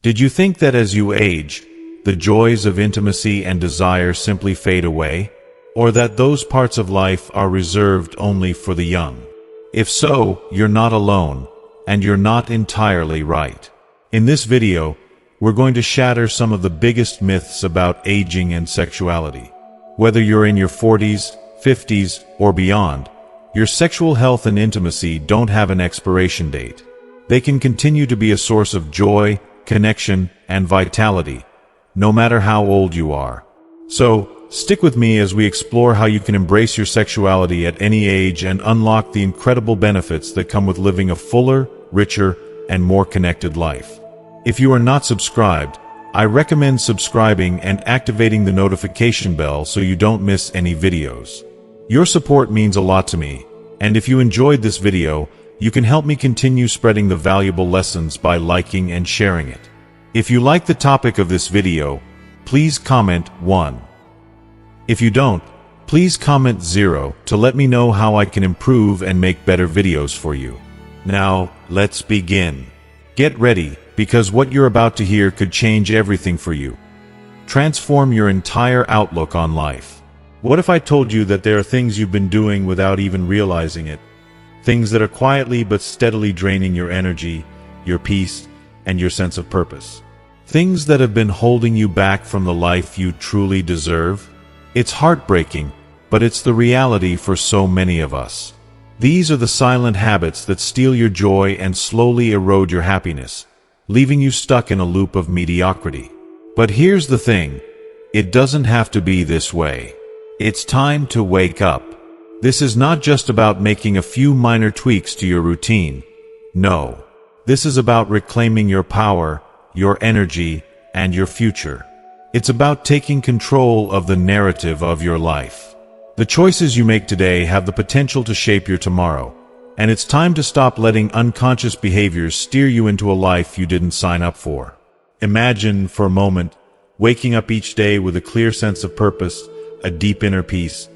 Did you think that as you age, the joys of intimacy and desire simply fade away? Or that those parts of life are reserved only for the young? If so, you're not alone, and you're not entirely right. In this video, we're going to shatter some of the biggest myths about aging and sexuality. Whether you're in your 40s, 50s, or beyond, your sexual health and intimacy don't have an expiration date. They can continue to be a source of joy, connection, and vitality, no matter how old you are. So, stick with me as we explore how you can embrace your sexuality at any age and unlock the incredible benefits that come with living a fuller, richer, and more connected life. If you are not subscribed, I recommend subscribing and activating the notification bell so you don't miss any videos. Your support means a lot to me, and if you enjoyed this video, you can help me continue spreading the valuable lessons by liking and sharing it. If you like the topic of this video, please comment 1. If you don't, please comment 0 to let me know how I can improve and make better videos for you. Now, let's begin. Get ready, because what you're about to hear could change everything for you. Transform your entire outlook on life. What if I told you that there are things you've been doing without even realizing it? Things that are quietly but steadily draining your energy, your peace, and your sense of purpose. Things that have been holding you back from the life you truly deserve. It's heartbreaking, but it's the reality for so many of us. These are the silent habits that steal your joy and slowly erode your happiness, leaving you stuck in a loop of mediocrity. But here's the thing, it doesn't have to be this way. It's time to wake up. This is not just about making a few minor tweaks to your routine. No. This is about reclaiming your power, your energy, and your future. It's about taking control of the narrative of your life. The choices you make today have the potential to shape your tomorrow, and it's time to stop letting unconscious behaviors steer you into a life you didn't sign up for. Imagine, for a moment, waking up each day with a clear sense of purpose, a deep inner peace,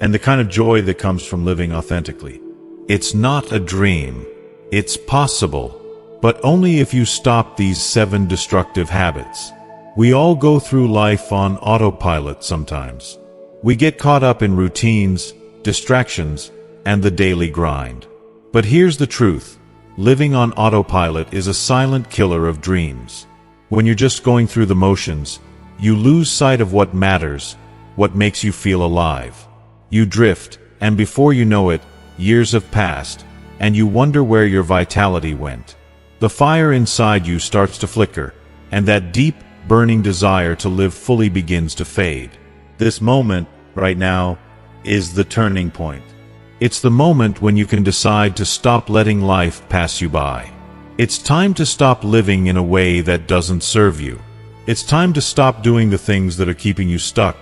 and the kind of joy that comes from living authentically. It's not a dream. It's possible. But only if you stop these 7 destructive habits. We all go through life on autopilot sometimes. We get caught up in routines, distractions, and the daily grind. But here's the truth. Living on autopilot is a silent killer of dreams. When you're just going through the motions, you lose sight of what matters, what makes you feel alive. You drift, and before you know it, years have passed, and you wonder where your vitality went. The fire inside you starts to flicker, and that deep, burning desire to live fully begins to fade. This moment, right now, is the turning point. It's the moment when you can decide to stop letting life pass you by. It's time to stop living in a way that doesn't serve you. It's time to stop doing the things that are keeping you stuck,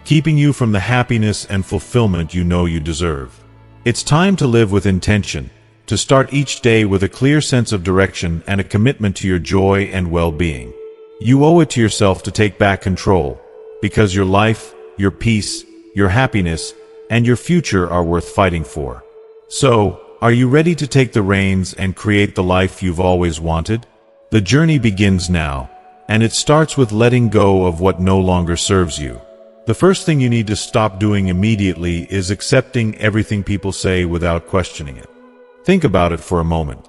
keeping you from the happiness and fulfillment you know you deserve. It's time to live with intention, to start each day with a clear sense of direction and a commitment to your joy and well-being. You owe it to yourself to take back control, because your life, your peace, your happiness, and your future are worth fighting for. So, are you ready to take the reins and create the life you've always wanted? The journey begins now, and it starts with letting go of what no longer serves you. The first thing you need to stop doing immediately is accepting everything people say without questioning it. Think about it for a moment.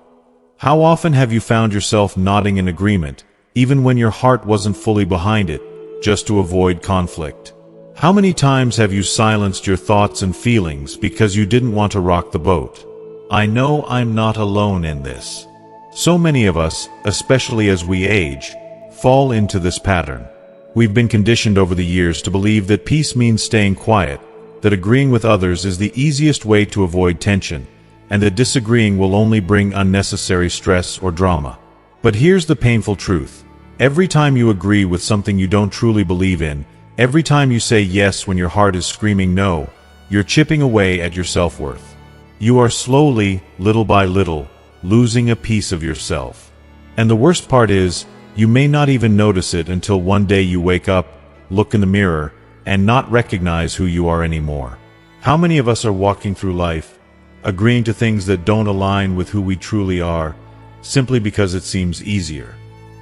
How often have you found yourself nodding in agreement, even when your heart wasn't fully behind it, just to avoid conflict? How many times have you silenced your thoughts and feelings because you didn't want to rock the boat? I know I'm not alone in this. So many of us, especially as we age, fall into this pattern. We've been conditioned over the years to believe that peace means staying quiet, that agreeing with others is the easiest way to avoid tension, and that disagreeing will only bring unnecessary stress or drama. But here's the painful truth. Every time you agree with something you don't truly believe in, every time you say yes when your heart is screaming no, you're chipping away at your self-worth. You are slowly, little by little, losing a piece of yourself. And the worst part is, you may not even notice it until one day you wake up, look in the mirror, and not recognize who you are anymore. How many of us are walking through life, agreeing to things that don't align with who we truly are, simply because it seems easier?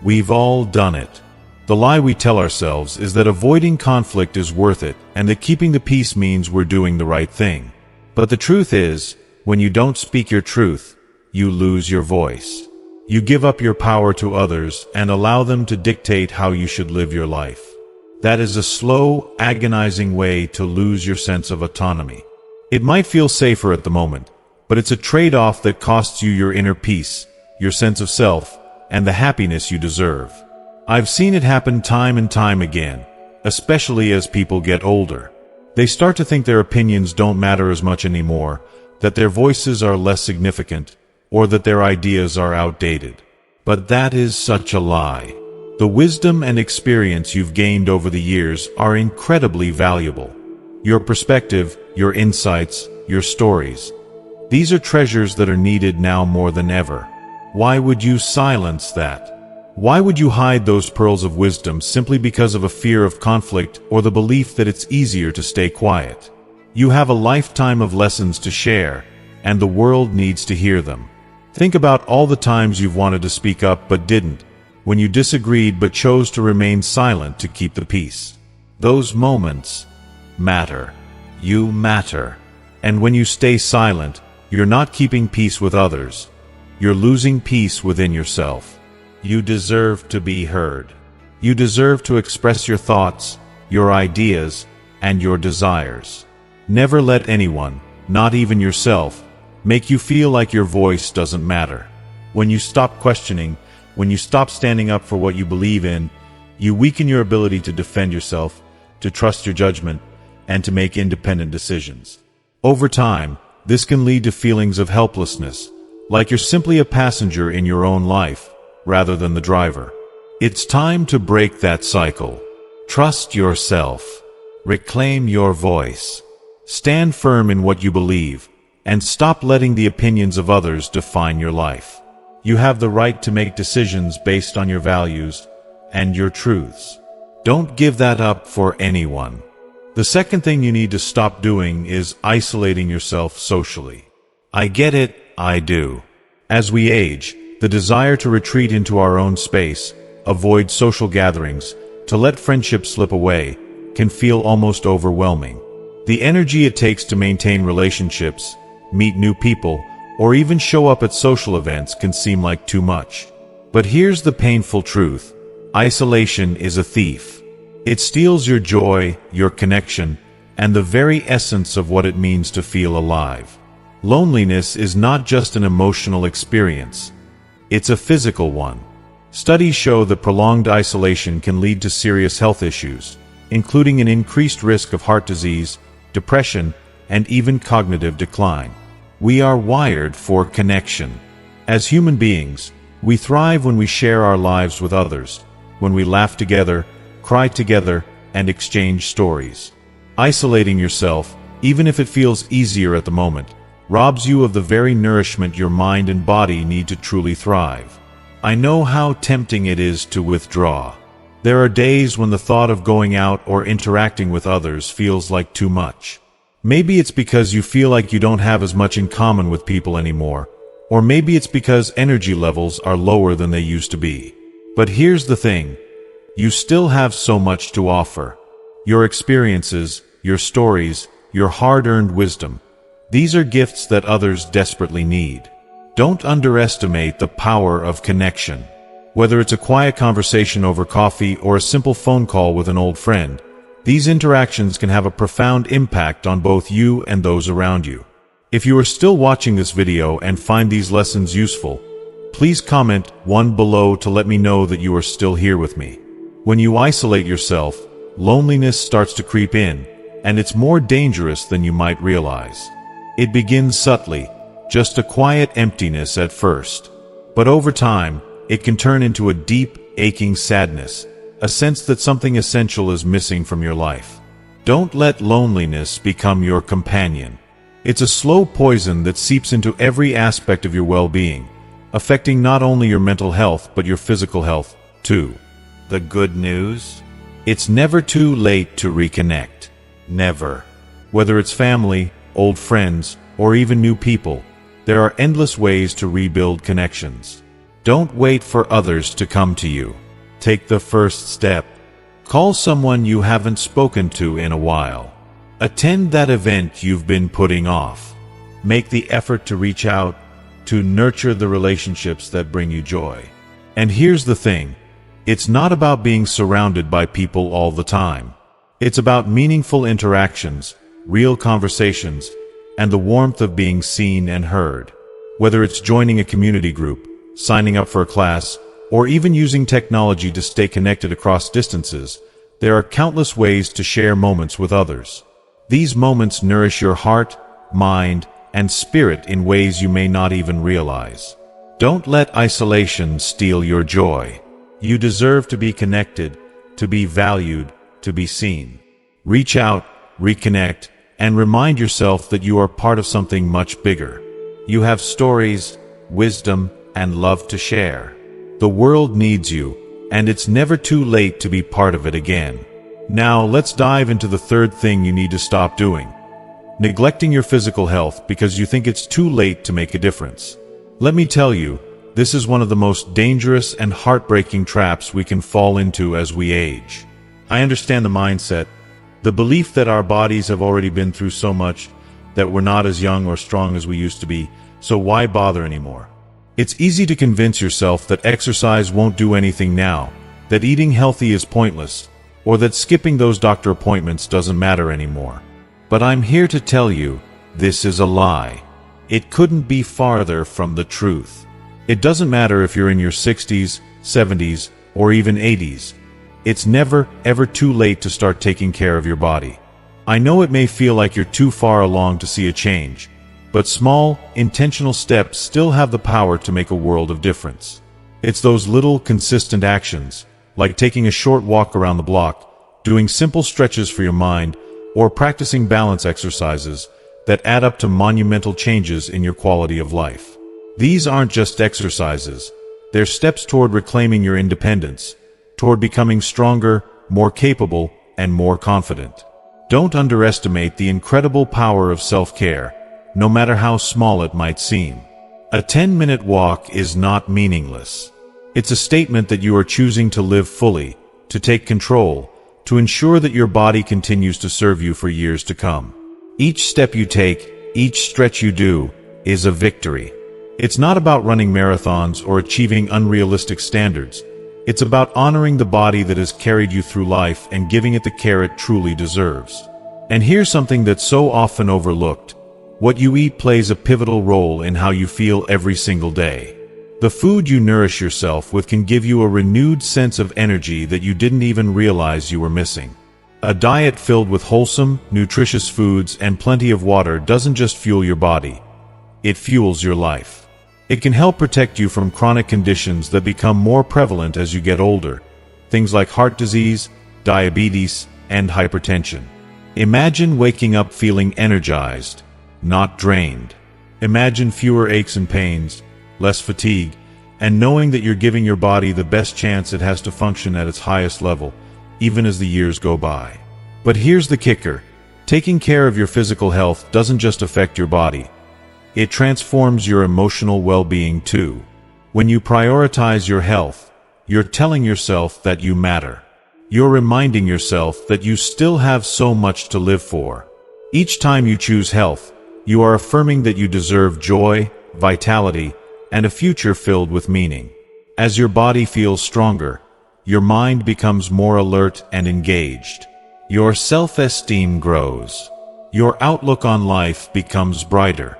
We've all done it. The lie we tell ourselves is that avoiding conflict is worth it and that keeping the peace means we're doing the right thing. But the truth is, when you don't speak your truth, you lose your voice. You give up your power to others and allow them to dictate how you should live your life. That is a slow, agonizing way to lose your sense of autonomy. It might feel safer at the moment, but it's a trade-off that costs you your inner peace, your sense of self, and the happiness you deserve. I've seen it happen time and time again, especially as people get older. They start to think their opinions don't matter as much anymore, that their voices are less significant, or that their ideas are outdated. But that is such a lie. The wisdom and experience you've gained over the years are incredibly valuable. Your perspective, your insights, your stories. These are treasures that are needed now more than ever. Why would you silence that? Why would you hide those pearls of wisdom simply because of a fear of conflict or the belief that it's easier to stay quiet? You have a lifetime of lessons to share, and the world needs to hear them. Think about all the times you've wanted to speak up but didn't, when you disagreed but chose to remain silent to keep the peace. Those moments matter. You matter. And when you stay silent, you're not keeping peace with others. You're losing peace within yourself. You deserve to be heard. You deserve to express your thoughts, your ideas, and your desires. Never let anyone, not even yourself, make you feel like your voice doesn't matter. When you stop questioning, when you stop standing up for what you believe in, you weaken your ability to defend yourself, to trust your judgment, and to make independent decisions. Over time, this can lead to feelings of helplessness, like you're simply a passenger in your own life, rather than the driver. It's time to break that cycle. Trust yourself. Reclaim your voice. Stand firm in what you believe, and stop letting the opinions of others define your life. You have the right to make decisions based on your values and your truths. Don't give that up for anyone. The second thing you need to stop doing is isolating yourself socially. I get it, I do. As we age, the desire to retreat into our own space, avoid social gatherings, to let friendships slip away, can feel almost overwhelming. The energy it takes to maintain relationships, meet new people, or even show up at social events can seem like too much. But here's the painful truth. Isolation is a thief. It steals your joy, your connection, and the very essence of what it means to feel alive. Loneliness is not just an emotional experience. It's a physical one. Studies show that prolonged isolation can lead to serious health issues, including an increased risk of heart disease, depression, and even cognitive decline. We are wired for connection. As human beings, we thrive when we share our lives with others, when we laugh together, cry together, and exchange stories. Isolating yourself, even if it feels easier at the moment, robs you of the very nourishment your mind and body need to truly thrive. I know how tempting it is to withdraw. There are days when the thought of going out or interacting with others feels like too much. Maybe it's because you feel like you don't have as much in common with people anymore, or maybe it's because energy levels are lower than they used to be. But here's the thing. You still have so much to offer. Your experiences, your stories, your hard-earned wisdom. These are gifts that others desperately need. Don't underestimate the power of connection. Whether it's a quiet conversation over coffee or a simple phone call with an old friend, these interactions can have a profound impact on both you and those around you. If you are still watching this video and find these lessons useful, please comment 1 below to let me know that you are still here with me. When you isolate yourself, loneliness starts to creep in, and it's more dangerous than you might realize. It begins subtly, just a quiet emptiness at first. But over time, it can turn into a deep, aching sadness, a sense that something essential is missing from your life. Don't let loneliness become your companion. It's a slow poison that seeps into every aspect of your well-being, affecting not only your mental health but your physical health, too. The good news? It's never too late to reconnect. Never. Whether it's family, old friends, or even new people, there are endless ways to rebuild connections. Don't wait for others to come to you. Take the first step. Call someone you haven't spoken to in a while. Attend that event you've been putting off. Make the effort to reach out, to nurture the relationships that bring you joy. And here's the thing. It's not about being surrounded by people all the time. It's about meaningful interactions, real conversations, and the warmth of being seen and heard. Whether it's joining a community group, signing up for a class, or even using technology to stay connected across distances, there are countless ways to share moments with others. These moments nourish your heart, mind, and spirit in ways you may not even realize. Don't let isolation steal your joy. You deserve to be connected, to be valued, to be seen. Reach out, reconnect, and remind yourself that you are part of something much bigger. You have stories, wisdom, and love to share. The world needs you, and it's never too late to be part of it again. Now, let's dive into the third thing you need to stop doing. Neglecting your physical health because you think it's too late to make a difference. Let me tell you, this is one of the most dangerous and heartbreaking traps we can fall into as we age. I understand the mindset, the belief that our bodies have already been through so much, that we're not as young or strong as we used to be, so why bother anymore? It's easy to convince yourself that exercise won't do anything now, that eating healthy is pointless, or that skipping those doctor appointments doesn't matter anymore. But I'm here to tell you, this is a lie. It couldn't be farther from the truth. It doesn't matter if you're in your 60s, 70s, or even 80s. It's never, ever too late to start taking care of your body. I know it may feel like you're too far along to see a change, but small, intentional steps still have the power to make a world of difference. It's those little, consistent actions, like taking a short walk around the block, doing simple stretches for your mind, or practicing balance exercises, that add up to monumental changes in your quality of life. These aren't just exercises. They're steps toward reclaiming your independence, toward becoming stronger, more capable, and more confident. Don't underestimate the incredible power of self-care, no matter how small it might seem. A 10-minute walk is not meaningless. It's a statement that you are choosing to live fully, to take control, to ensure that your body continues to serve you for years to come. Each step you take, each stretch you do, is a victory. It's not about running marathons or achieving unrealistic standards. It's about honoring the body that has carried you through life and giving it the care it truly deserves. And here's something that's so often overlooked. What you eat plays a pivotal role in how you feel every single day. The food you nourish yourself with can give you a renewed sense of energy that you didn't even realize you were missing. A diet filled with wholesome, nutritious foods and plenty of water doesn't just fuel your body. It fuels your life. It can help protect you from chronic conditions that become more prevalent as you get older. Things like heart disease, diabetes, and hypertension. Imagine waking up feeling energized, not drained. Imagine fewer aches and pains, less fatigue, and knowing that you're giving your body the best chance it has to function at its highest level, even as the years go by. But here's the kicker. Taking care of your physical health doesn't just affect your body. It transforms your emotional well-being too. When you prioritize your health, you're telling yourself that you matter. You're reminding yourself that you still have so much to live for. Each time you choose health, you are affirming that you deserve joy, vitality, and a future filled with meaning. As your body feels stronger, your mind becomes more alert and engaged. Your self-esteem grows. Your outlook on life becomes brighter.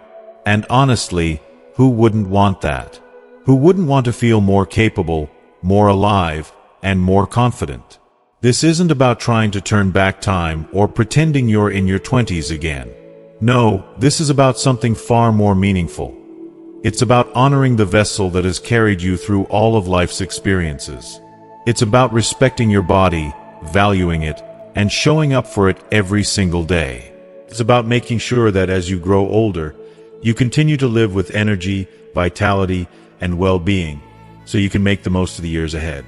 And honestly, who wouldn't want that? Who wouldn't want to feel more capable, more alive, and more confident? This isn't about trying to turn back time or pretending you're in your 20s again. No, this is about something far more meaningful. It's about honoring the vessel that has carried you through all of life's experiences. It's about respecting your body, valuing it, and showing up for it every single day. It's about making sure that as you grow older, you continue to live with energy, vitality, and well-being, so you can make the most of the years ahead.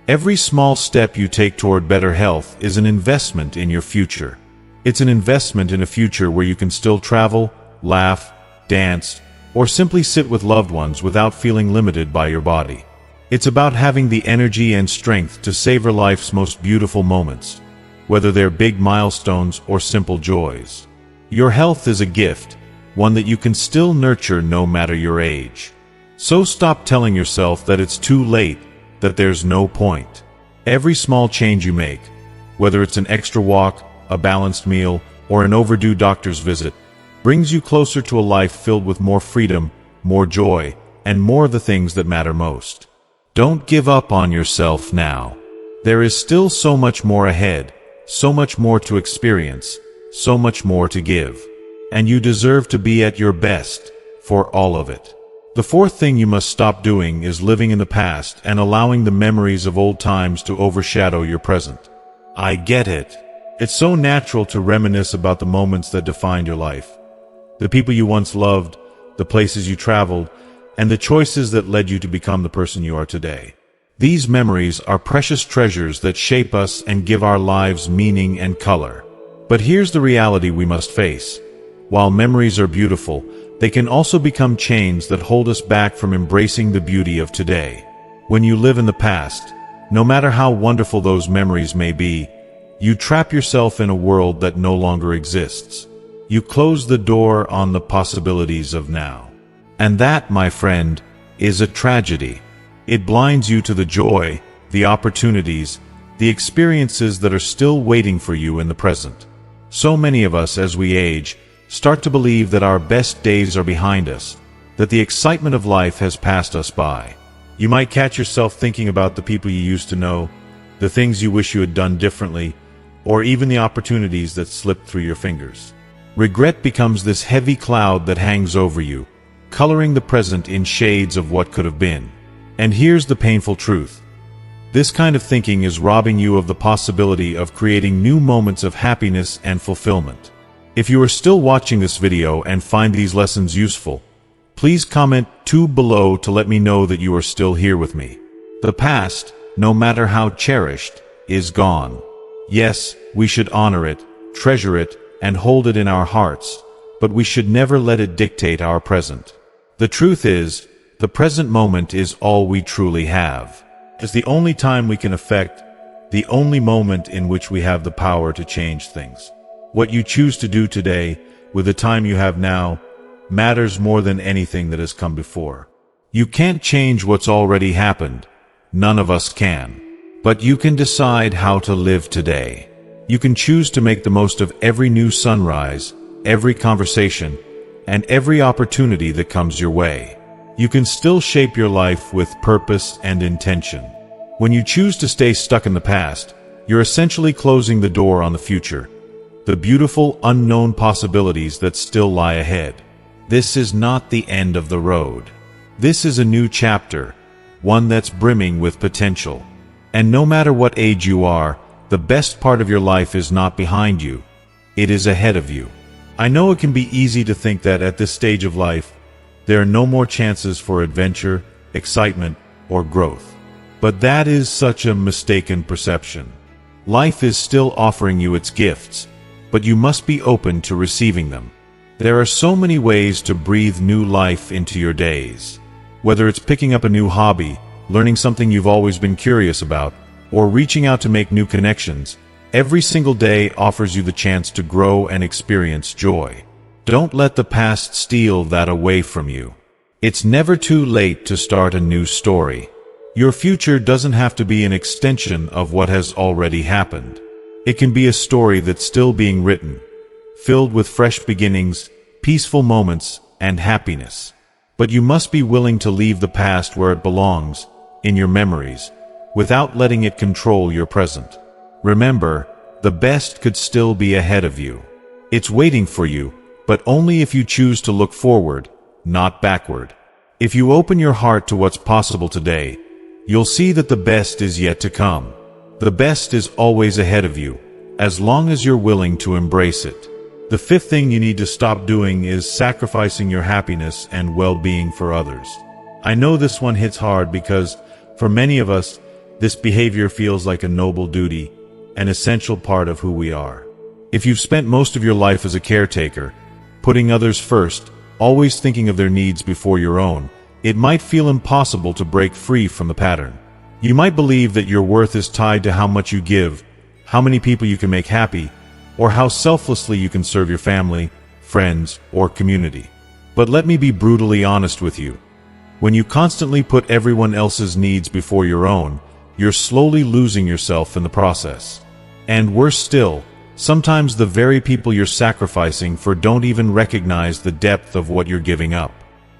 Every small step you take toward better health is an investment in your future. It's an investment in a future where you can still travel, laugh, dance, or simply sit with loved ones without feeling limited by your body. It's about having the energy and strength to savor life's most beautiful moments, whether they're big milestones or simple joys. Your health is a gift, one that you can still nurture no matter your age. So stop telling yourself that it's too late, that there's no point. Every small change you make, whether it's an extra walk, a balanced meal, or an overdue doctor's visit, brings you closer to a life filled with more freedom, more joy, and more of the things that matter most. Don't give up on yourself now. There is still so much more ahead, so much more to experience, so much more to give. And you deserve to be at your best, for all of it. The fourth thing you must stop doing is living in the past and allowing the memories of old times to overshadow your present. I get it. It's so natural to reminisce about the moments that defined your life. The people you once loved, the places you traveled, and the choices that led you to become the person you are today. These memories are precious treasures that shape us and give our lives meaning and color. But here's the reality we must face. While memories are beautiful, they can also become chains that hold us back from embracing the beauty of today. When you live in the past, no matter how wonderful those memories may be, you trap yourself in a world that no longer exists. You close the door on the possibilities of now. And that, my friend, is a tragedy. It blinds you to the joy, the opportunities, the experiences that are still waiting for you in the present. So many of us, as we age, start to believe that our best days are behind us, that the excitement of life has passed us by. You might catch yourself thinking about the people you used to know, the things you wish you had done differently, or even the opportunities that slipped through your fingers. Regret becomes this heavy cloud that hangs over you, coloring the present in shades of what could have been. And here's the painful truth. This kind of thinking is robbing you of the possibility of creating new moments of happiness and fulfillment. If you are still watching this video and find these lessons useful, please comment 2 below to let me know that you are still here with me. The past, no matter how cherished, is gone. Yes, we should honor it, treasure it, and hold it in our hearts, but we should never let it dictate our present. The truth is, the present moment is all we truly have. It's the only time we can affect, the only moment in which we have the power to change things. What you choose to do today, with the time you have now, matters more than anything that has come before. You can't change what's already happened. None of us can. But you can decide how to live today. You can choose to make the most of every new sunrise, every conversation, and every opportunity that comes your way. You can still shape your life with purpose and intention. When you choose to stay stuck in the past, you're essentially closing the door on the future, the beautiful unknown possibilities that still lie ahead. This is not the end of the road. This is a new chapter, one that's brimming with potential. And no matter what age you are, the best part of your life is not behind you. It is ahead of you. I know it can be easy to think that at this stage of life, there are no more chances for adventure, excitement, or growth. But that is such a mistaken perception. Life is still offering you its gifts, but you must be open to receiving them. There are so many ways to breathe new life into your days. Whether it's picking up a new hobby, learning something you've always been curious about, or reaching out to make new connections, every single day offers you the chance to grow and experience joy. Don't let the past steal that away from you. It's never too late to start a new story. Your future doesn't have to be an extension of what has already happened. It can be a story that's still being written, filled with fresh beginnings, peaceful moments, and happiness. But you must be willing to leave the past where it belongs, in your memories, without letting it control your present. Remember, the best could still be ahead of you. It's waiting for you, but only if you choose to look forward, not backward. If you open your heart to what's possible today, you'll see that the best is yet to come. The best is always ahead of you, as long as you're willing to embrace it. The fifth thing you need to stop doing is sacrificing your happiness and well-being for others. I know this one hits hard because, for many of us, this behavior feels like a noble duty, an essential part of who we are. If you've spent most of your life as a caretaker, putting others first, always thinking of their needs before your own, it might feel impossible to break free from the pattern. You might believe that your worth is tied to how much you give, how many people you can make happy, or how selflessly you can serve your family, friends, or community. But let me be brutally honest with you. When you constantly put everyone else's needs before your own, you're slowly losing yourself in the process. And worse still, sometimes the very people you're sacrificing for don't even recognize the depth of what you're giving up.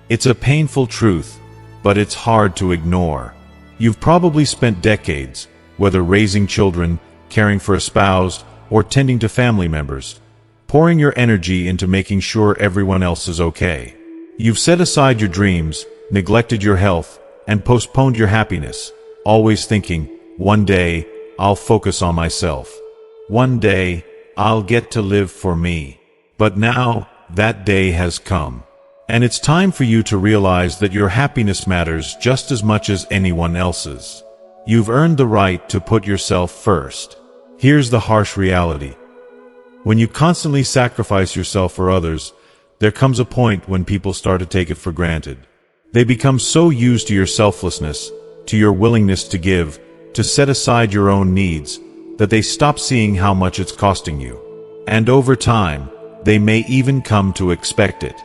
It's a painful truth, but it's hard to ignore. You've probably spent decades, whether raising children, caring for a spouse, or tending to family members, pouring your energy into making sure everyone else is okay. You've set aside your dreams, neglected your health, and postponed your happiness, always thinking, one day, I'll focus on myself. One day, I'll get to live for me. But now, that day has come. And it's time for you to realize that your happiness matters just as much as anyone else's. You've earned the right to put yourself first. Here's the harsh reality. When you constantly sacrifice yourself for others, there comes a point when people start to take it for granted. They become so used to your selflessness, to your willingness to give, to set aside your own needs, that they stop seeing how much it's costing you. And over time, they may even come to expect it.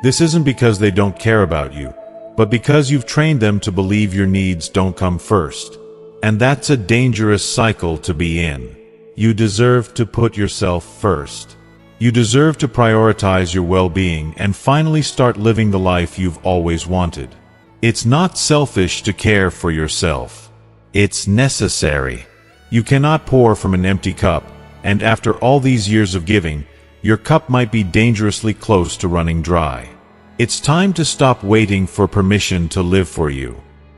This isn't because they don't care about you, but because you've trained them to believe your needs don't come first. And that's a dangerous cycle to be in. You deserve to put yourself first. You deserve to prioritize your well-being and finally start living the life you've always wanted. It's not selfish to care for yourself. It's necessary. You cannot pour from an empty cup, and after all these years of giving, your cup might be dangerously close to running dry. It's time to stop waiting for permission to live for you.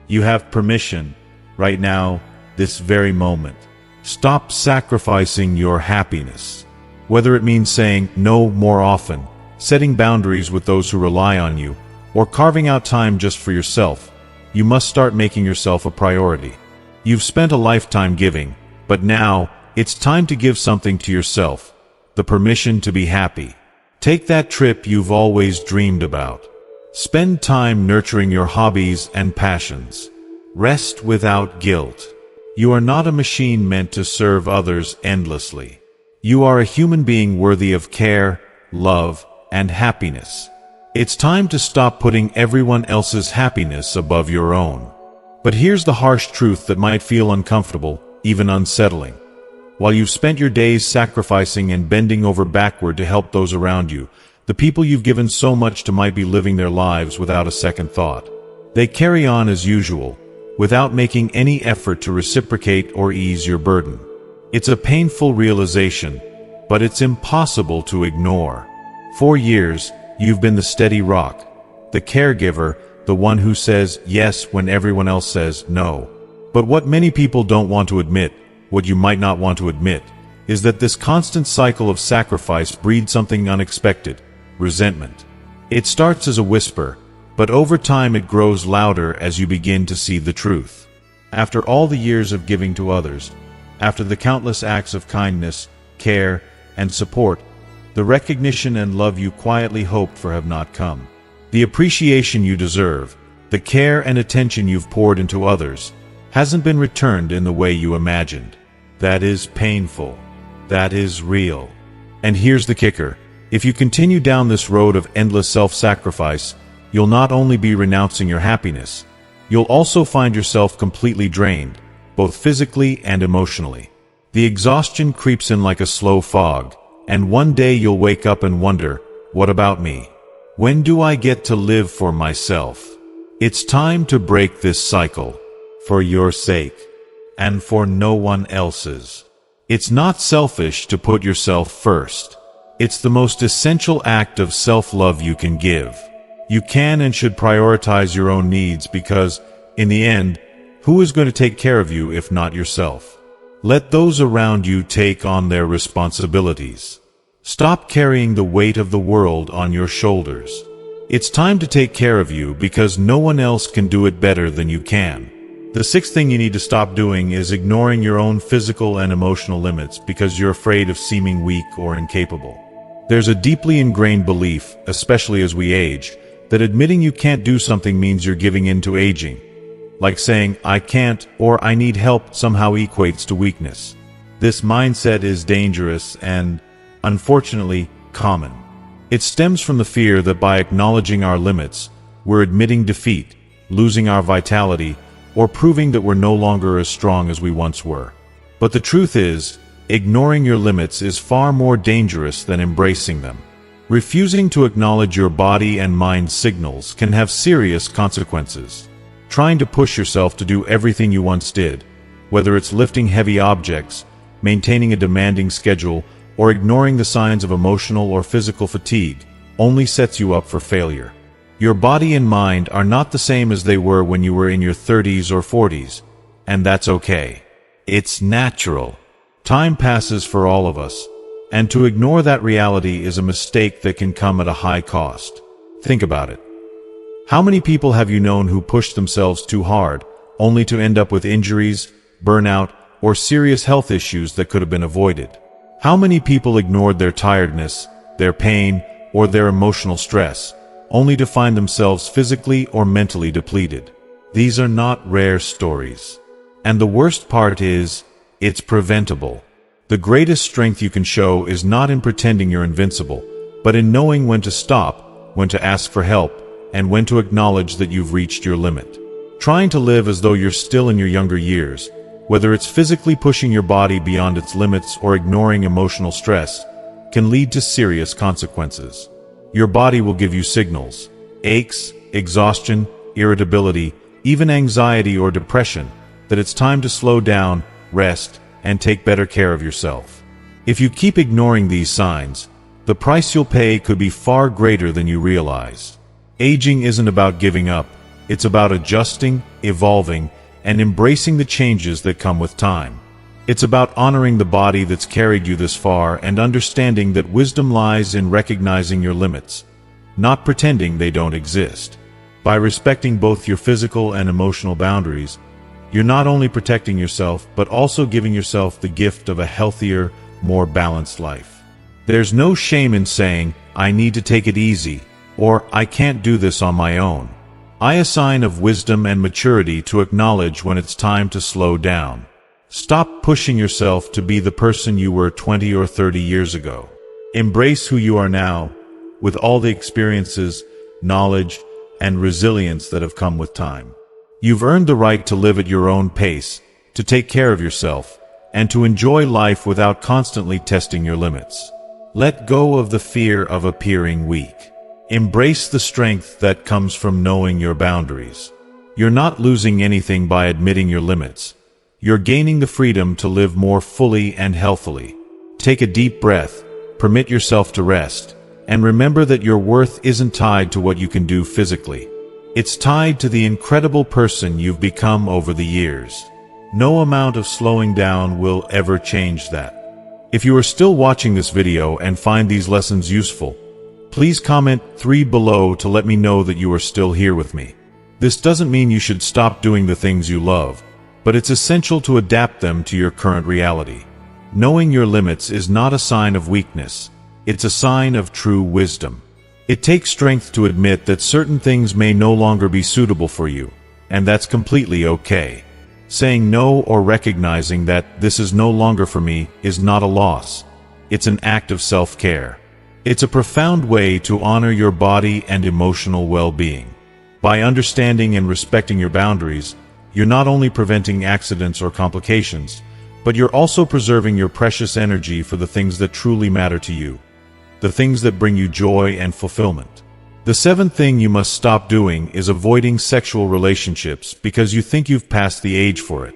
You have permission, right now, this very moment. Stop sacrificing your happiness. Whether it means saying no more often, setting boundaries with those who rely on you, or carving out time just for yourself, you must start making yourself a priority. You've spent a lifetime giving, but now, it's time to give something to yourself, the permission to be happy. Take that trip you've always dreamed about. Spend time nurturing your hobbies and passions. Rest without guilt. You are not a machine meant to serve others endlessly. You are a human being worthy of care, love, and happiness. It's time to stop putting everyone else's happiness above your own. But here's the harsh truth that might feel uncomfortable, even unsettling. While you've spent your days sacrificing and bending over backward to help those around you, the people you've given so much to might be living their lives without a second thought. They carry on as usual, without making any effort to reciprocate or ease your burden. It's a painful realization, but it's impossible to ignore. For years, you've been the steady rock, the caregiver, the one who says yes when everyone else says no. But what many people don't want to admit, what you might not want to admit, is that this constant cycle of sacrifice breeds something unexpected: resentment. It starts as a whisper, but over time it grows louder as you begin to see the truth. After all the years of giving to others, after the countless acts of kindness, care, and support, the recognition and love you quietly hoped for have not come. The appreciation you deserve, the care and attention you've poured into others, hasn't been returned in the way you imagined. That is painful. That is real. And here's the kicker. If you continue down this road of endless self-sacrifice, you'll not only be renouncing your happiness, you'll also find yourself completely drained, both physically and emotionally. The exhaustion creeps in like a slow fog, and one day you'll wake up and wonder, what about me? When do I get to live for myself? It's time to break this cycle, for your sake, and for no one else's. It's not selfish to put yourself first. It's the most essential act of self-love you can give. You can and should prioritize your own needs because, in the end, who is going to take care of you if not yourself? Let those around you take on their responsibilities. Stop carrying the weight of the world on your shoulders. It's time to take care of you because no one else can do it better than you can. The sixth thing you need to stop doing is ignoring your own physical and emotional limits because you're afraid of seeming weak or incapable. There's a deeply ingrained belief, especially as we age, that admitting you can't do something means you're giving in to aging. Like saying, "I can't" or "I need help" somehow equates to weakness. This mindset is dangerous and, unfortunately, common. It stems from the fear that by acknowledging our limits, we're admitting defeat, losing our vitality, or proving that we're no longer as strong as we once were. But the truth is, ignoring your limits is far more dangerous than embracing them. Refusing to acknowledge your body and mind signals can have serious consequences. Trying to push yourself to do everything you once did, whether it's lifting heavy objects, maintaining a demanding schedule, or ignoring the signs of emotional or physical fatigue, only sets you up for failure. Your body and mind are not the same as they were when you were in your 30s or 40s, and that's okay. It's natural. Time passes for all of us, and to ignore that reality is a mistake that can come at a high cost. Think about it. How many people have you known who pushed themselves too hard, only to end up with injuries, burnout, or serious health issues that could have been avoided? How many people ignored their tiredness, their pain, or their emotional stress, only to find themselves physically or mentally depleted? These are not rare stories. And the worst part is, it's preventable. The greatest strength you can show is not in pretending you're invincible, but in knowing when to stop, when to ask for help, and when to acknowledge that you've reached your limit. Trying to live as though you're still in your younger years, whether it's physically pushing your body beyond its limits or ignoring emotional stress, can lead to serious consequences. Your body will give you signals: aches, exhaustion, irritability, even anxiety or depression, that it's time to slow down, rest, and take better care of yourself. If you keep ignoring these signs, the price you'll pay could be far greater than you realize. Aging isn't about giving up, it's about adjusting, evolving, and embracing the changes that come with time. It's about honoring the body that's carried you this far and understanding that wisdom lies in recognizing your limits, not pretending they don't exist. By respecting both your physical and emotional boundaries, you're not only protecting yourself, but also giving yourself the gift of a healthier, more balanced life. There's no shame in saying, "I need to take it easy," or "I can't do this on my own." A sign of wisdom and maturity to acknowledge when it's time to slow down. Stop pushing yourself to be the person you were 20 or 30 years ago. Embrace who you are now, with all the experiences, knowledge, and resilience that have come with time. You've earned the right to live at your own pace, to take care of yourself, and to enjoy life without constantly testing your limits. Let go of the fear of appearing weak. Embrace the strength that comes from knowing your boundaries. You're not losing anything by admitting your limits. You're gaining the freedom to live more fully and healthily. Take a deep breath, permit yourself to rest, and remember that your worth isn't tied to what you can do physically. It's tied to the incredible person you've become over the years. No amount of slowing down will ever change that. If you are still watching this video and find these lessons useful, please comment 3 below to let me know that you are still here with me. This doesn't mean you should stop doing the things you love, but it's essential to adapt them to your current reality. Knowing your limits is not a sign of weakness, it's a sign of true wisdom. It takes strength to admit that certain things may no longer be suitable for you, and that's completely okay. Saying no or recognizing that "this is no longer for me" is not a loss. It's an act of self-care. It's a profound way to honor your body and emotional well-being. By understanding and respecting your boundaries, you're not only preventing accidents or complications, but you're also preserving your precious energy for the things that truly matter to you, the things that bring you joy and fulfillment. The 7th thing you must stop doing is avoiding sexual relationships because you think you've passed the age for it.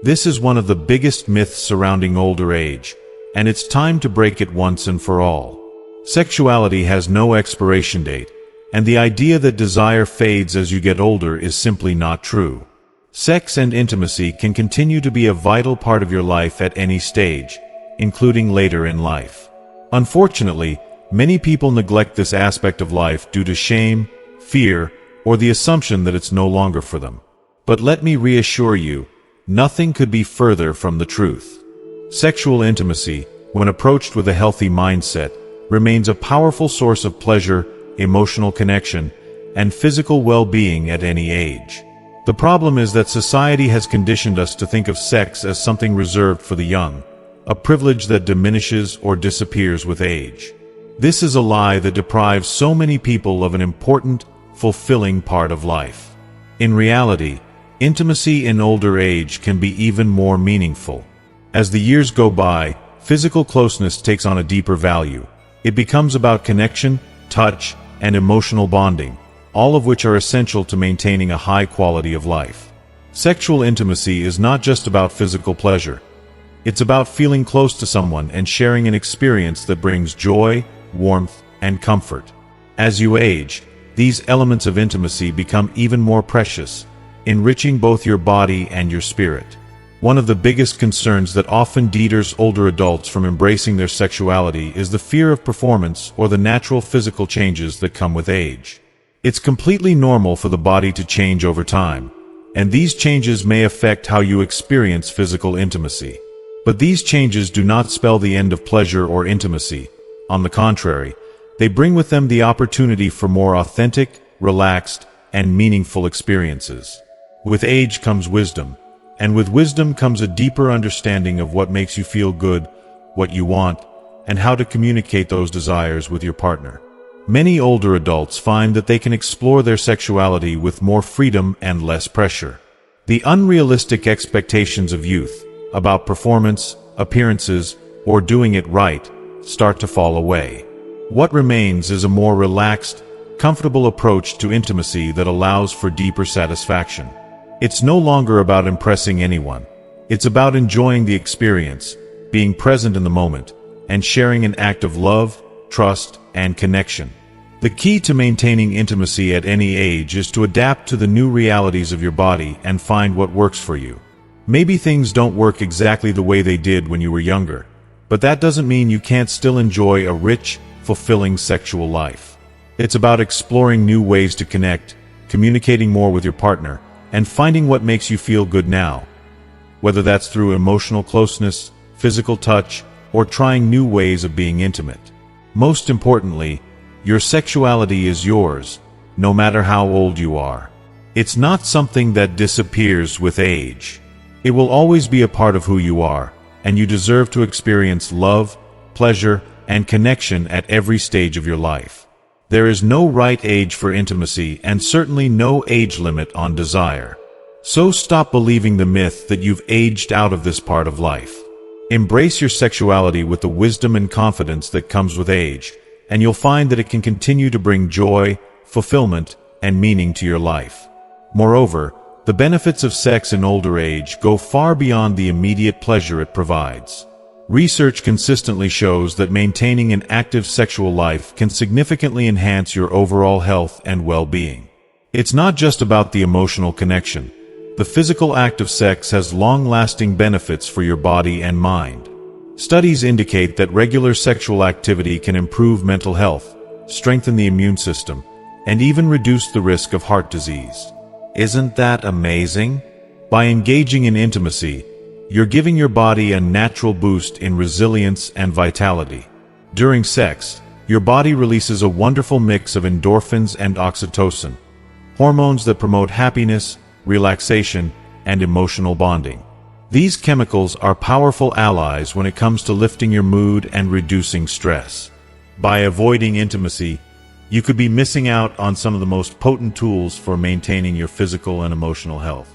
This is one of the biggest myths surrounding older age, and it's time to break it once and for all. Sexuality has no expiration date, and the idea that desire fades as you get older is simply not true. Sex and intimacy can continue to be a vital part of your life at any stage, including later in life. Unfortunately, many people neglect this aspect of life due to shame, fear, or the assumption that it's no longer for them. But let me reassure you, nothing could be further from the truth. Sexual intimacy, when approached with a healthy mindset, remains a powerful source of pleasure, emotional connection, and physical well-being at any age. The problem is that society has conditioned us to think of sex as something reserved for the young, a privilege that diminishes or disappears with age. This is a lie that deprives so many people of an important, fulfilling part of life. In reality, intimacy in older age can be even more meaningful. As the years go by, physical closeness takes on a deeper value. It becomes about connection, touch, and emotional bonding, all of which are essential to maintaining a high quality of life. Sexual intimacy is not just about physical pleasure. It's about feeling close to someone and sharing an experience that brings joy, warmth, and comfort. As you age, these elements of intimacy become even more precious, enriching both your body and your spirit. One of the biggest concerns that often deters older adults from embracing their sexuality is the fear of performance or the natural physical changes that come with age. It's completely normal for the body to change over time, and these changes may affect how you experience physical intimacy. But these changes do not spell the end of pleasure or intimacy. On the contrary, they bring with them the opportunity for more authentic, relaxed, and meaningful experiences. With age comes wisdom, and with wisdom comes a deeper understanding of what makes you feel good, what you want, and how to communicate those desires with your partner. Many older adults find that they can explore their sexuality with more freedom and less pressure. The unrealistic expectations of youth about performance, appearances, or doing it right start to fall away. What remains is a more relaxed, comfortable approach to intimacy that allows for deeper satisfaction. It's no longer about impressing anyone. It's about enjoying the experience, being present in the moment, and sharing an act of love, trust, and connection. The key to maintaining intimacy at any age is to adapt to the new realities of your body and find what works for you. Maybe things don't work exactly the way they did when you were younger, but that doesn't mean you can't still enjoy a rich, fulfilling sexual life. It's about exploring new ways to connect, communicating more with your partner, and finding what makes you feel good now. Whether that's through emotional closeness, physical touch, or trying new ways of being intimate. Most importantly, your sexuality is yours, no matter how old you are. It's not something that disappears with age. It will always be a part of who you are, and you deserve to experience love, pleasure, and connection at every stage of your life. There is no right age for intimacy and certainly no age limit on desire. So stop believing the myth that you've aged out of this part of life. Embrace your sexuality with the wisdom and confidence that comes with age, and you'll find that it can continue to bring joy, fulfillment, and meaning to your life. Moreover, the benefits of sex in older age go far beyond the immediate pleasure it provides. Research consistently shows that maintaining an active sexual life can significantly enhance your overall health and well-being. It's not just about the emotional connection. The physical act of sex has long-lasting benefits for your body and mind. Studies indicate that regular sexual activity can improve mental health, strengthen the immune system, and even reduce the risk of heart disease. Isn't that amazing? By engaging in intimacy, you're giving your body a natural boost in resilience and vitality. During sex, your body releases a wonderful mix of endorphins and oxytocin, hormones that promote happiness, relaxation, and emotional bonding. These chemicals are powerful allies when it comes to lifting your mood and reducing stress. By avoiding intimacy, you could be missing out on some of the most potent tools for maintaining your physical and emotional health.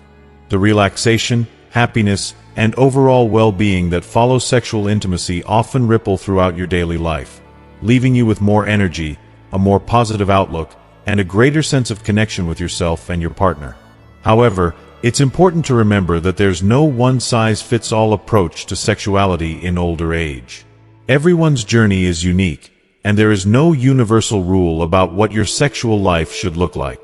The relaxation, happiness, and overall well-being that follow sexual intimacy often ripple throughout your daily life, leaving you with more energy, a more positive outlook, and a greater sense of connection with yourself and your partner. However, it's important to remember that there's no one-size-fits-all approach to sexuality in older age. Everyone's journey is unique, and there is no universal rule about what your sexual life should look like.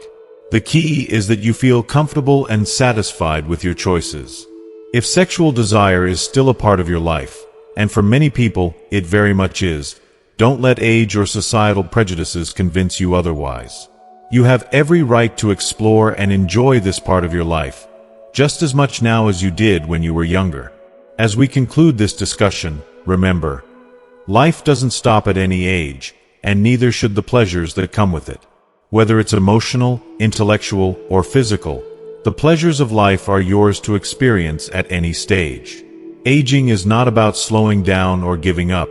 The key is that you feel comfortable and satisfied with your choices. If sexual desire is still a part of your life, and for many people it very much is, don't let age or societal prejudices convince you otherwise. You have every right to explore and enjoy this part of your life, just as much now as you did when you were younger. As we conclude this discussion, remember, Life doesn't stop at any age, and neither should the pleasures that come with it. Whether it's emotional, intellectual, or physical, the pleasures of life are yours to experience at any stage. Aging is not about slowing down or giving up.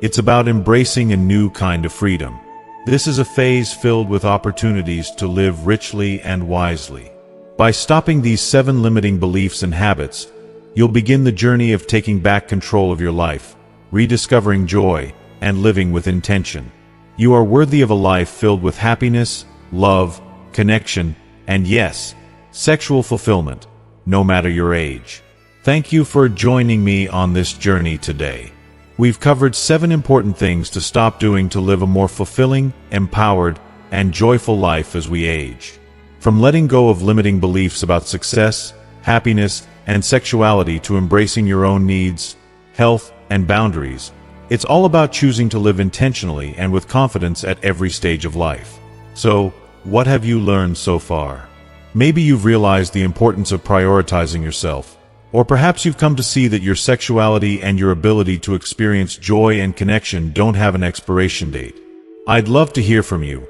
It's about embracing a new kind of freedom. This is a phase filled with opportunities to live richly and wisely. By stopping these 7 limiting beliefs and habits, you'll begin the journey of taking back control of your life, rediscovering joy, and living with intention. You are worthy of a life filled with happiness, love, connection, and yes, sexual fulfillment, no matter your age. Thank you for joining me on this journey today. We've covered 7 important things to stop doing to live a more fulfilling, empowered, and joyful life as we age. From letting go of limiting beliefs about success, happiness, and sexuality to embracing your own needs, health, and boundaries, it's all about choosing to live intentionally and with confidence at every stage of life. So, what have you learned so far? Maybe you've realized the importance of prioritizing yourself, or perhaps you've come to see that your sexuality and your ability to experience joy and connection don't have an expiration date. I'd love to hear from you.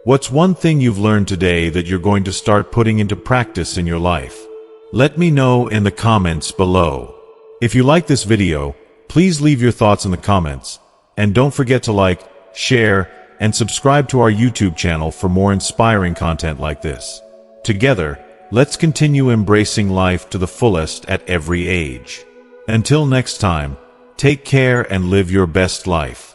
What's one thing you've learned today that you're going to start putting into practice in your life? Let me know in the comments below. If you like this video, please leave your thoughts in the comments, and don't forget to like, share, and subscribe to our YouTube channel for more inspiring content like this. Together, let's continue embracing life to the fullest at every age. Until next time, take care and live your best life.